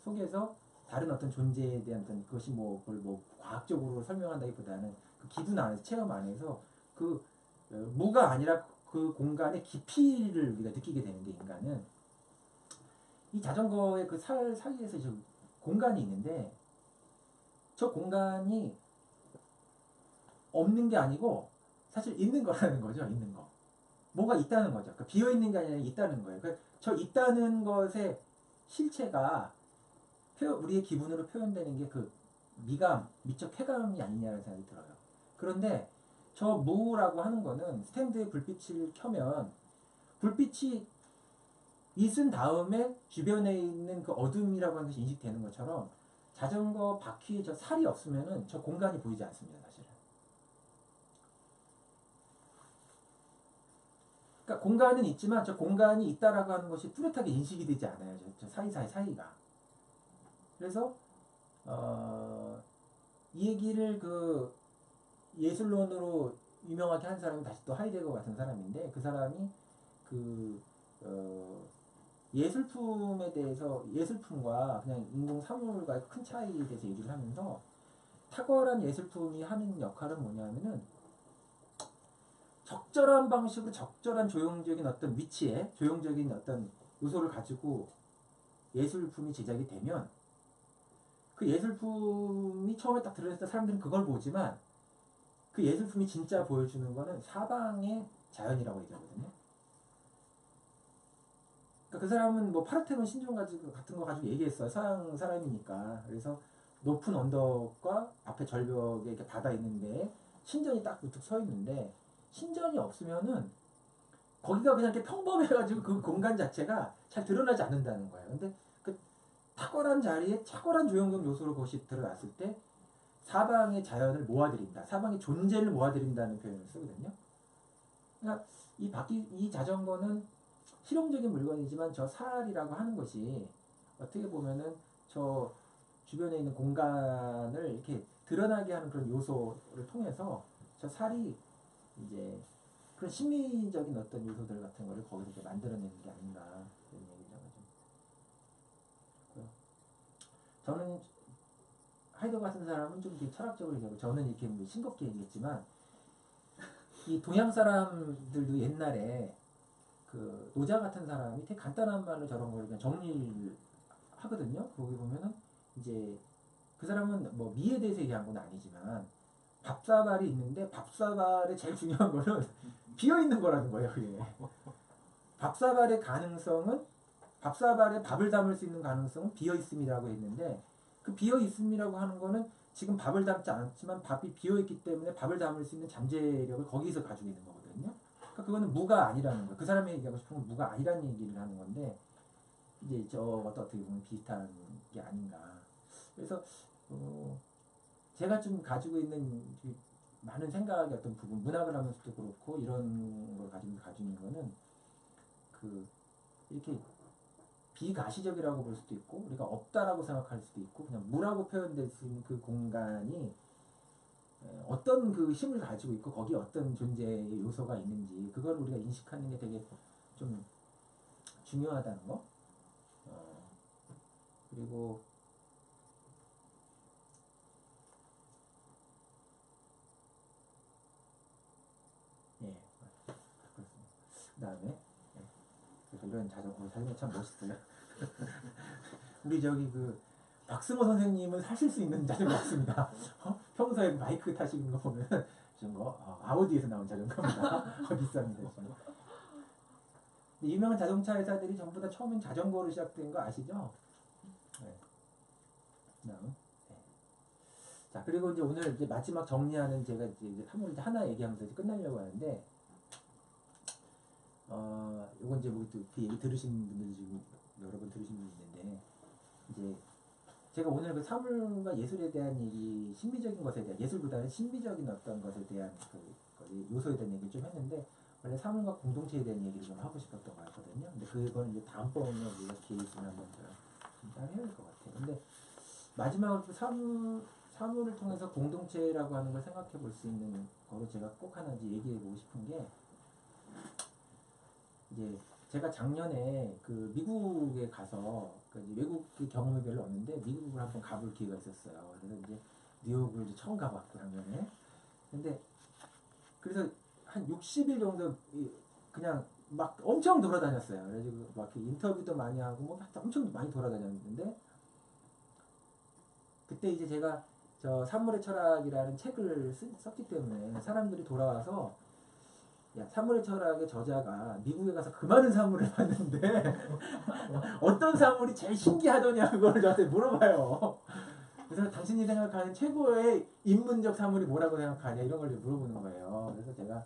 A: 속에서 다른 어떤 존재에 대한 어떤 그것이 그걸 과학적으로 설명한다기보다는 그 기분 안에서 체험 안에서 그 무가 아니라 그 공간의 깊이를 우리가 느끼게 되는데 인간은 이 자전거의 그 살 사이에서 지금 공간이 있는데 저 공간이 없는 게 아니고 사실 있는 거라는 거죠. 있는 거. 뭐가 있다는 거죠. 그러니까 비어 있는 게 아니라 있다는 거예요. 그러니까 저 있다는 것의 실체가 우리의 기분으로 표현되는 게 그 미감, 미적 쾌감이 아니냐는 생각이 들어요. 그런데 저 무라고 하는 거는 스탠드에 불빛을 켜면 불빛이 있은 다음에 주변에 있는 그 어둠이라고 하는 것이 인식되는 것처럼 자전거 바퀴에 저 살이 없으면은 저 공간이 보이지 않습니다, 사실은. 그러니까 공간은 있지만 저 공간이 있다라고 하는 것이 뚜렷하게 인식이 되지 않아요, 저 사이가. 그래서 이 얘기를 그 예술론으로 유명하게 한 사람이 다시 또 하이데거 같은 사람인데 그 사람이 그 예술품에 대해서 예술품과 그냥 인공 사물과의 큰 차이에 대해서 얘기를 하면서 탁월한 예술품이 하는 역할은 뭐냐면은 적절한 방식으로 적절한 조형적인 어떤 위치에 조형적인 어떤 요소를 가지고 예술품이 제작이 되면 그 예술품이 처음에 딱 들어있을 때 사람들은 그걸 보지만 그 예술품이 진짜 보여주는 거는 사방의 자연이라고 얘기하거든요. 그러니까 그 사람은 뭐 파르테논 신전 같은 거 가지고 얘기했어요. 서양 사람이니까. 그래서 높은 언덕과 앞에 절벽에 이렇게 바다 있는데 신전이 딱 우뚝 서 있는데 신전이 없으면은 거기가 그냥 이렇게 평범해가지고 그 공간 자체가 잘 드러나지 않는다는 거예요. 근데 그 탁월한 자리에 탁월한 조형적 요소로 그것이 드러났을 때 사방의 자연을 모아들인다. 사방의 존재를 모아들인다는 표현을 쓰거든요. 그러니까 이 자전거는 실용적인 물건이지만 저 살이라고 하는 것이 어떻게 보면은 저 주변에 있는 공간을 이렇게 드러나게 하는 그런 요소를 통해서 저 살이 이제 그런 심리적인 어떤 요소들 같은 거를 거기서 이렇게 만들어내는 게 아닌가 그런 얘기죠. 저는 하이더 같은 사람은 좀 되게 철학적으로 얘기하고 저는 이렇게 뭐 싱겁게 얘기했지만 이 동양 사람들도 옛날에 그 노자 같은 사람이 되게 간단한 말로 저런 걸 그냥 정리를 하거든요. 거기 보면은 이제 그 사람은 뭐 미에 대해서 얘기한 건 아니지만 밥사발이 있는데 밥사발의 제일 중요한 거는 비어 있는 거라는 거예요. 그게. 밥사발의 가능성은 밥사발에 밥을 담을 수 있는 가능성은 비어 있음이라고 했는데 그 비어 있음이라고 하는 거는 지금 밥을 담지 않았지만 밥이 비어 있기 때문에 밥을 담을 수 있는 잠재력을 거기서 가지고 있는 거거든요. 그러니까 그거는 무가 아니라는 거. 그 사람이 얘기하고 싶은 건 무가 아니라는 얘기를 하는 건데 이제 저것도 어떻게 보면 비슷한 게 아닌가. 그래서 제가 좀 가지고 있는 많은 생각의 어떤 부분, 문학을 하면서도 그렇고 이런 걸 가지는 거는 그 이렇게 비가시적이라고 볼 수도 있고 우리가 없다라고 생각할 수도 있고 그냥 무라고 표현될 수 있는 그 공간이 어떤 그 힘을 가지고 있고 거기에 어떤 존재의 요소가 있는지 그걸 우리가 인식하는 게 되게 좀 중요하다는 거. 그리고 예, 그렇습니다. 그다음에 그래서 이런 자전거 참 멋있어요. 우리 저기 그 박승호 선생님은 사실 수 있는 자전거 같습니다. 평소에 마이크 타시는 거 보면 자전거 아우디에서 나온 자전거입니다. 비쌉니다. 지금. 유명한 자동차 회사들이 전부 다 처음엔 자전거로 시작된 거 아시죠? 네. 네. 자 그리고 이제 오늘 이제 마지막 정리하는 제가 이제 3월 하나 얘기하면서 이제 끝나려고 하는데 요건 이제 뭐 그 얘기 들으신 분들이 지금 여러 번 들으신 분이 있는데 이제 제가 오늘 그 사물과 예술에 대한 얘기, 신비적인 것에 대한 예술보다는 신비적인 어떤 것에 대한 그 요소에 대한 얘기를 좀 했는데 원래 사물과 공동체에 대한 얘기를 좀 하고 싶었던 거였거든요. 근데 그건 이제 다음번에 우리가 기회 있으면 한번 더 따로 해야 될 것 같아요. 근데 마지막으로 그 사물에 사물을 통해서 공동체라고 하는 걸 생각해 볼 수 있는 거로 제가 꼭 하나 이제 얘기해 보고 싶은 게 이제 제가 작년에 그 미국에 가서 그 이제 외국 그 경험이 별로 없는데 미국을 한번 가볼 기회가 있었어요. 그래서 이제 뉴욕을 이제 처음 가봤고 작년에. 근데 그래서 한 60일 정도 그냥 막 엄청 돌아다녔어요. 그래가지고 막 이렇게 인터뷰도 많이 하고 뭐 엄청 많이 돌아다녔는데 그때 이제 제가 저 산물의 철학이라는 책을 썼기 때문에 사람들이 돌아와서 야, 산물의 철학의 저자가 미국에 가서 그 많은 산물을 봤는데 어떤 산물이 제일 신기하더냐 그거를 저한테 물어봐요. 그래서 당신이 생각하는 최고의 인문적 산물이 뭐라고 생각하냐 이런 걸 물어보는 거예요. 그래서 제가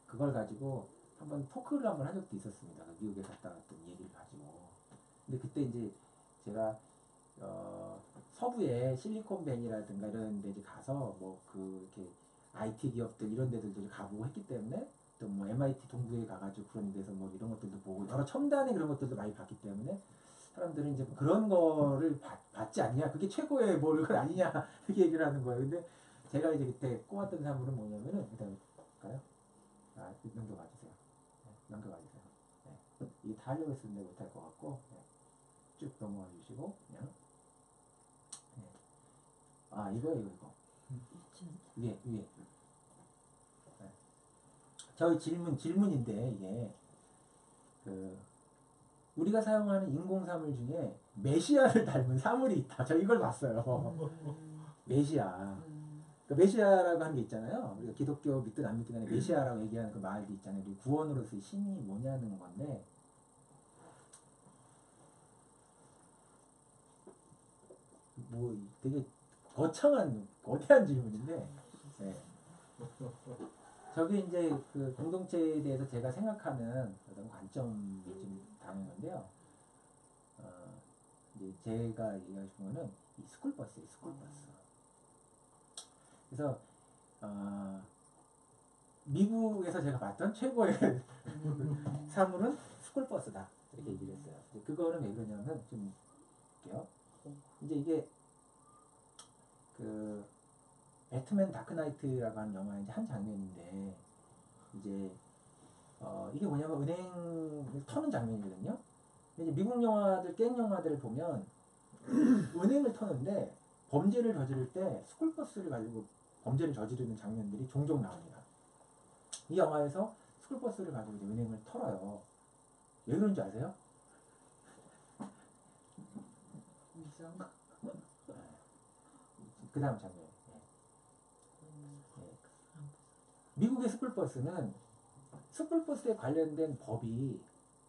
A: 그걸 가지고 한번 토크를 한번 한 적도 있었습니다. 미국에 갔다 왔던 얘기를 가지고. 근데 그때 이제 제가 서부의 실리콘밸리라든가 이런 데 이제 가서 뭐 그 이렇게 IT 기업들 이런 데들도 가보고 했기 때문에 또 뭐 MIT 동부에 가가지고 그런 데서 뭐 이런 것들도 보고 여러 첨단의 그런 것들도 많이 봤기 때문에 사람들은 이제 그런 거를 받지 않냐 그게 최고의 뭘 그 아니냐 이렇게 얘기를 하는 거예요. 근데 제가 이제 그때 꼽았던 사물은 뭐냐면은 일단 볼까요? 넘겨가 주세요. 네, 넘겨가 주세요. 네. 이게 다 하려고 했었는데 못할 것 같고 네. 쭉 넘어가 주시고 그냥 네. 아 이거 위에 네. 저희 질문인데 이게 그 우리가 사용하는 인공사물 중에 메시아를 닮은 사물이 있다. 저 이걸 봤어요. 메시아. 그 메시아라고 하는 게 있잖아요. 우리가 기독교 믿든 안 믿든 간에 메시아라고 얘기하는 그 말도 있잖아요. 우리 구원으로서의 신이 뭐냐는 건데 뭐 되게 거창한 거대한 질문인데 네. 저게 이제 그 공동체에 대해서 제가 생각하는 어떤 관점이 좀 다른 건데요. 이제 제가 얘기하고 싶은 거는 이 스쿨버스예요. 스쿨버스. 그래서 미국에서 제가 봤던 최고의 사물은 스쿨버스다 이렇게 얘기를 했어요. 그거는 왜 그러냐면 좀 볼게요. 이제 이게 그 배트맨 다크나이트라고 하는 영화의 이제 한 장면인데 이제 이게 뭐냐면 은행을 터는 장면이거든요. 이제 미국 영화들 깽 영화들을 보면 은행을 터는데 범죄를 저지를 때 스쿨버스를 가지고 범죄를 저지르는 장면들이 종종 나옵니다. 이 영화에서 스쿨버스를 가지고 이제 은행을 털어요. 왜 그런지 아세요? 그 다음 장면. 미국의 스쿨버스는 스쿨버스에 관련된 법이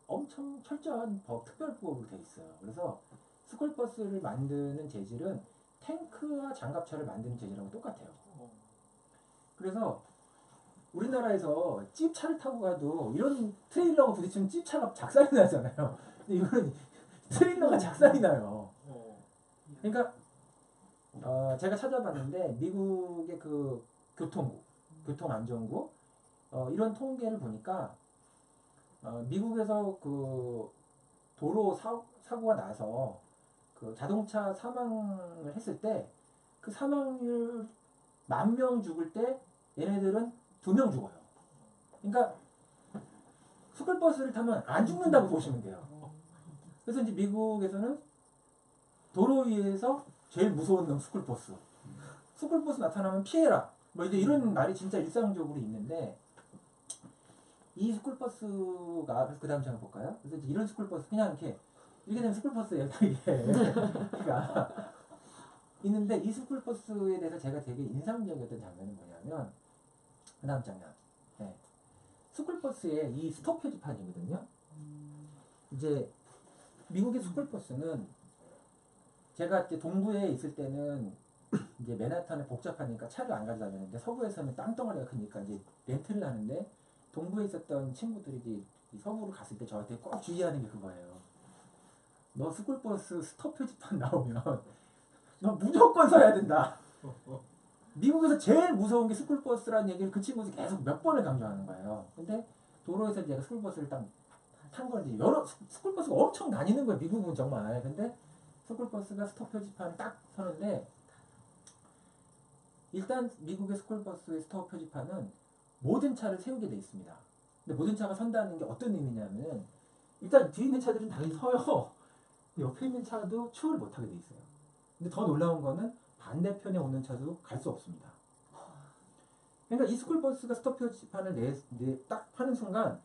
A: 엄청 철저한 특별법으로 되어 있어요. 그래서 스쿨버스를 만드는 재질은 탱크와 장갑차를 만드는 재질하고 똑같아요. 그래서 우리나라에서 찝차를 타고 가도 이런 트레일러가 부딪히면 찝차가 작살이 나잖아요. 근데 이거는 트레일러가 작살이 나요. 그러니까 제가 찾아봤는데 미국의 그 교통국 교통안전부 이런 통계를 보니까 미국에서 그 도로 사고가 나서 그 자동차 사망을 했을 때 그 사망률 10,000명 죽을 때 얘네들은 2명 죽어요. 그러니까 스쿨버스를 타면 안 죽는다고 보시면 돼요. 그래서 이제 미국에서는 도로 위에서 제일 무서운 놈 스쿨버스. 스쿨버스 나타나면 피해라. 뭐 이제 이런 말이 진짜 일상적으로 있는데 이 스쿨버스가 그 다음 장을 볼까요? 그래서 이런 스쿨버스 그냥 이렇게 되면 스쿨버스예요. 이게 그러니까 있는데 이 스쿨버스에 대해서 제가 되게 인상적이었던 장면은 뭐냐면 그 다음 장면. 네. 스쿨버스의 이 스톱 표지판이거든요. 이제 미국의 스쿨버스는 제가 이제 동부에 있을 때는 이제 맨하탄에 복잡하니까 차를 안 가져다녔는데 서부에서는 땅덩어리가 크니까 이제 렌트를 하는데 동부에 있었던 친구들이 이제 서부로 갔을 때 저한테 꼭 주의하는 게 그거예요. 너 스쿨버스 스톱 표지판 나오면 너 무조건 서야 된다. 미국에서 제일 무서운 게 스쿨버스라는 얘기를 그 친구들이 계속 몇 번을 강조하는 거예요. 근데 도로에서 제가 스쿨버스를 딱 탄 건지 여러 스쿨버스가 엄청 다니는 거예요. 미국은 정말. 근데 스쿨버스가 스톱 표지판을 딱 서는데 일단 미국의 스쿨버스의 스토어 표지판은 모든 차를 세우게 돼 있습니다. 근데 모든 차가 선다는 게 어떤 의미냐면 일단 뒤에 있는 차들은 당연히 서요. 옆에 있는 차도 추월을 못하게 돼 있어요. 근데 더 놀라운 거는 반대편에 오는 차도 갈 수 없습니다. 그러니까 이 스쿨버스가 스토어 표지판을 딱 하는 순간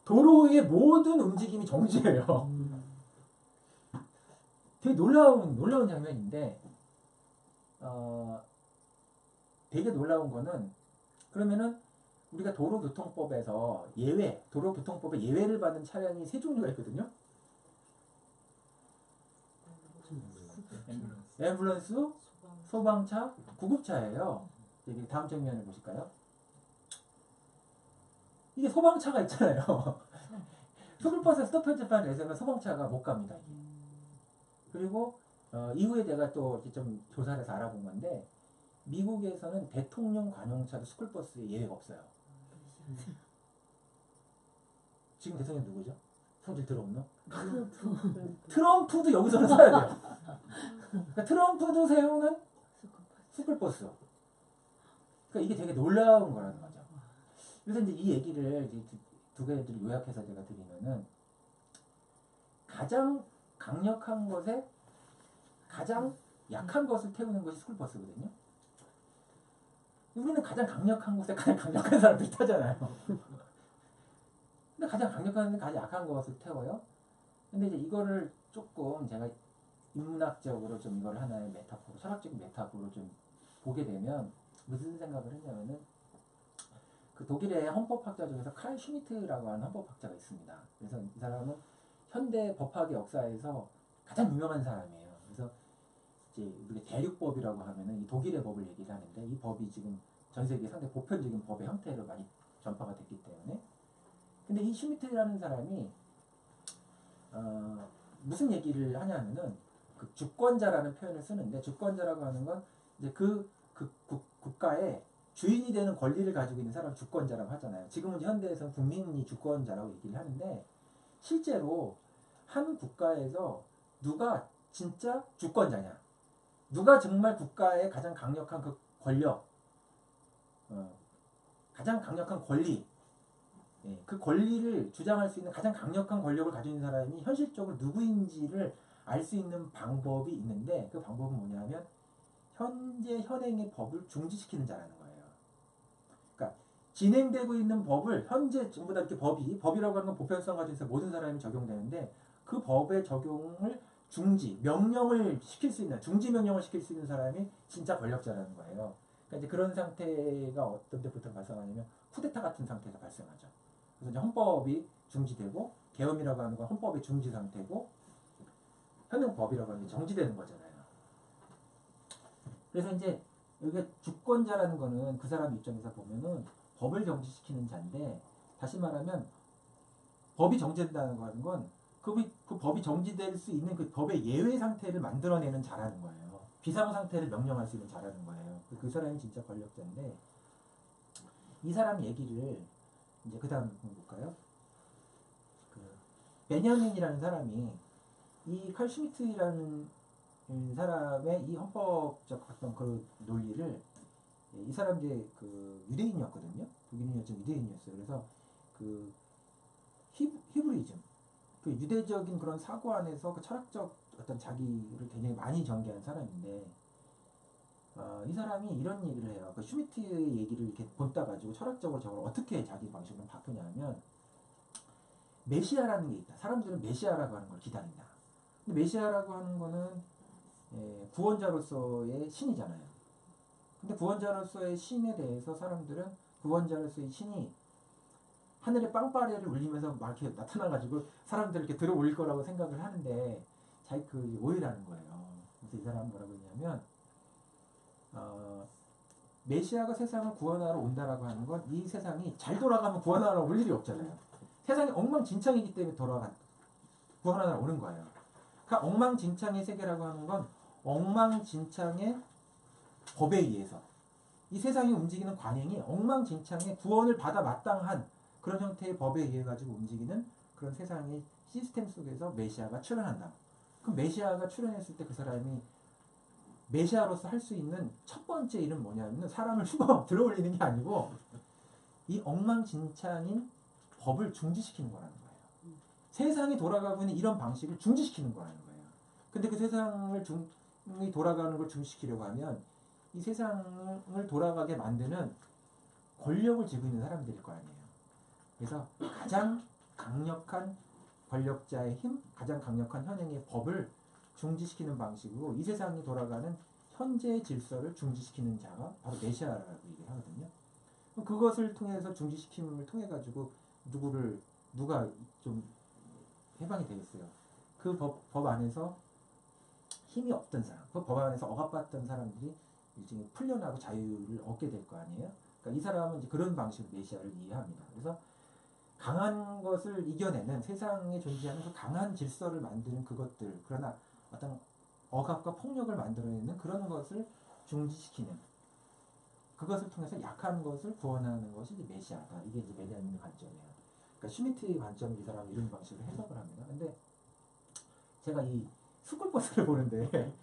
A: 도로의 모든 움직임이 정지해요. 되게 놀라운 장면인데 되게 놀라운 거는 그러면은 우리가 도로교통법에 예외를 받는 차량이 세 종류가 있거든요. 앰뷸런스, 소방차, 구급차예요. 여기 다음 장면을 보실까요? 이게 소방차가 있잖아요. 스쿨버스 스토어 표지판을 내세우면 소방차가 못 갑니다. 이게. 그리고 이후에 내가 또 좀 조사를 해서 알아본 건데 미국에서는 대통령 관용차도 스쿨버스에 예외가 없어요. 지금 대통령 누구죠? 성질 들어오는? 트럼프도 여기서는 서야 돼요. 그러니까 트럼프도 세우는 스쿨버스. 그러니까 이게 되게 놀라운 거라는 거죠. 그래서 이제 이 얘기를 이제 두 가지를 요약해서 제가 드리면은 가장 강력한 것에 가장 약한 것을 태우는 것이 스쿨버스거든요. 우리는 가장 강력한 곳에 가장 강력한 사람들이 타잖아요. 근데 가장 강력한 가장 약한 것을 태워요. 근데 이제 이거를 조금 제가 인문학적으로 좀 이걸 하나의 메타포로, 철학적인 메타포로 좀 보게 되면 무슨 생각을 했냐면은 그 독일의 헌법학자 중에서 칼 슈미트라고 하는 헌법학자가 있습니다. 그래서 이 사람은 현대 법학의 역사에서 가장 유명한 사람이에요. 그래서 이제 우리가 대륙법이라고 하면은 이 독일의 법을 얘기를 하는데 이 법이 지금 전 세계 상당히 보편적인 법의 형태로 많이 전파가 됐기 때문에 근데 이 슈미트라는 사람이 무슨 얘기를 하냐면은 그 주권자라는 표현을 쓰는데 주권자라고 하는 건 이제 그 국가의 주인이 되는 권리를 가지고 있는 사람을 주권자라고 하잖아요. 지금은 현대에서는 국민이 주권자라고 얘기를 하는데 실제로 한 국가에서 누가 진짜 주권자냐, 누가 정말 국가의 가장 강력한 그 권력, 가장 강력한 권리, 그 권리를 주장할 수 있는 가장 강력한 권력을 가지고 있는 사람이 현실적으로 누구인지를 알 수 있는 방법이 있는데 그 방법은 뭐냐면 현재 현행의 법을 중지시키는 자라는 거예요. 그러니까 진행되고 있는 법을 현재 전부 다 이렇게 법이라고 하는 건 보편성 가지고 있어서 모든 사람이 적용되는데 그 법의 적용을 명령을 시킬 수 있는 중지 명령을 시킬 수 있는 사람이 진짜 권력자라는 거예요. 그러니까 이제 그런 상태가 어떤 때부터 발생하냐면 쿠데타 같은 상태가 발생하죠. 그래서 이제 헌법이 중지되고 계엄이라고 하는 건 헌법의 중지 상태고 현행법이라고 하는 게 정지되는 거잖아요. 그래서 이제 여기가 주권자라는 거는 그 사람 입장에서 보면은 법을 정지시키는 자인데 다시 말하면 법이 정지된다는 건 그 법이 정지될 수 있는 그 법의 예외 상태를 만들어내는 자라는 거예요. 비상 상태를 명령할 수 있는 자라는 거예요. 그 사람이 진짜 권력자인데 이 사람 얘기를 이제 그 다음 볼까요? 그 베냐민이라는 사람이 이 칼 슈미트라는 사람의 이 헌법적 어떤 그 논리를 이 사람 이제 그 유대인이었거든요. 독일인이었지만 유대인이었어요. 그래서 그 히브리즘, 그 유대적인 그런 사고 안에서 그 철학적 어떤 자기를 굉장히 많이 전개한 사람인데 이 사람이 이런 얘기를 해요. 그 슈미트의 얘기를 이렇게 본따 가지고 철학적으로 저걸 어떻게 자기 방식으로 바꾸냐면 메시아라는 게 있다. 사람들은 메시아라고 하는 걸 기다린다. 근데 메시아라고 하는 거는 구원자로서의 신이잖아요. 근데 구원자로서의 신에 대해서 사람들은 구원자로서의 신이 하늘의 빵빠레를 울리면서 막 이렇게 나타나가지고 사람들을 이렇게 들어 올릴 거라고 생각을 하는데 자기 그 오해라는 거예요. 그래서 이 사람은 뭐라고 했냐면 메시아가 세상을 구원하러 온다라고 하는 건 이 세상이 잘 돌아가면 구원하러 올 일이 없잖아요. 세상이 엉망진창이기 때문에 구원하러 오는 거예요. 그러니까 엉망진창의 세계라고 하는 건 엉망진창의 법에 의해서 이 세상이 움직이는 관행이 엉망진창의 구원을 받아 마땅한 그런 형태의 법에 의해 가지고 움직이는 그런 세상의 시스템 속에서 메시아가 출현한다. 그럼 메시아가 출현했을 때 그 사람이 메시아로서 할 수 있는 첫 번째 일은 뭐냐면 사람을 죽어 들어올리는 게 아니고 이 엉망진창인 법을 중지시키는 거라는 거예요. 세상이 돌아가고 있는 이런 방식을 중지시키는 거라는 거예요. 근데 그 세상을 돌아가는 걸 중지시키려고 하면 이 세상을 돌아가게 만드는 권력을 쥐고 있는 사람들일 거 아니에요. 그래서 가장 강력한 권력자의 힘, 가장 강력한 현행의 법을 중지시키는 방식으로 이 세상이 돌아가는 현재의 질서를 중지시키는 자가 바로 메시아라고 얘기를 하거든요. 그것을 통해서 중지시킴을 통해 가지고 누가 좀 해방이 되겠어요. 그 법 안에서 힘이 없던 사람, 그 법 안에서 억압받던 사람들이 일종의 풀려나고 자유를 얻게 될 거 아니에요. 그러니까 이 사람은 이제 그런 방식으로 메시아를 이해합니다. 그래서 강한 것을 이겨내는 세상에 존재하는 그 강한 질서를 만드는 그것들, 그러나 어떤 억압과 폭력을 만들어내는 그런 것을 중지시키는, 그것을 통해서 약한 것을 구원하는 것이 이제 메시아다. 이게 이제 메시아님의 관점이에요. 그러니까 슈미트의 관점을 이 사람이 이런 방식으로 해석을 합니다. 근데 제가 이 스쿨버스를 보는데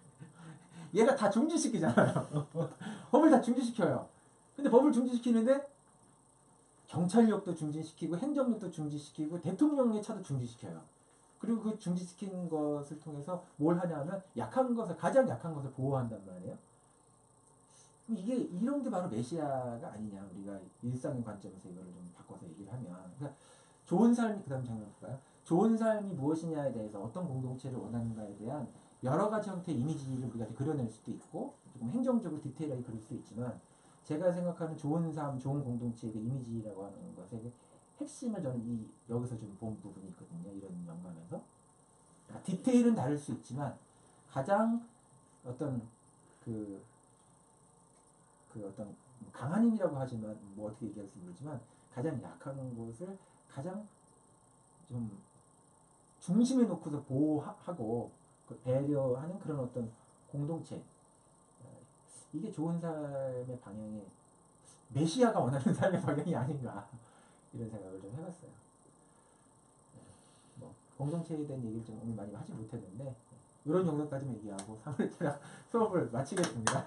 A: 얘가 다 중지시키잖아요. 법을 다 중지시켜요. 근데 법을 중지시키는데 경찰력도 중지시키고 행정력도 중지시키고 대통령의 차도 중지시켜요. 그리고 그 중지시킨 것을 통해서 뭘 하냐면 가장 약한 것을 보호한단 말이에요. 이게 이런 게 바로 메시아가 아니냐, 우리가 일상의 관점에서 이거를 좀 바꿔서 얘기를 하면. 그러니까 좋은 삶이, 그 다음 장면 볼까요? 좋은 삶이 무엇이냐에 대해서, 어떤 공동체를 원하는가에 대한 여러 가지 형태의 이미지를 우리가 그려낼 수도 있고 조금 행정적으로 디테일하게 그릴 수 있지만, 제가 생각하는 좋은 삶, 좋은 공동체의 그 이미지라고 하는 것의 핵심을 저는 여기서 좀 본 부분이 있거든요. 이런 영감에서. 그러니까 디테일은 다를 수 있지만 가장 어떤 그 어떤 강한 힘이라고 하지만 뭐 어떻게 얘기할지 모르지만 가장 약한 것을 가장 좀 중심에 놓고서 보호하고 배려하는 그런 어떤 공동체, 이게 좋은 삶의 방향이, 메시아가 원하는 삶의 방향이 아닌가, 이런 생각을 좀 해봤어요. 뭐 공동체에 대한 얘기를 좀 오늘 많이 하지 못했는데 이런 정도까지만 얘기하고 3월달 수업을 마치겠습니다.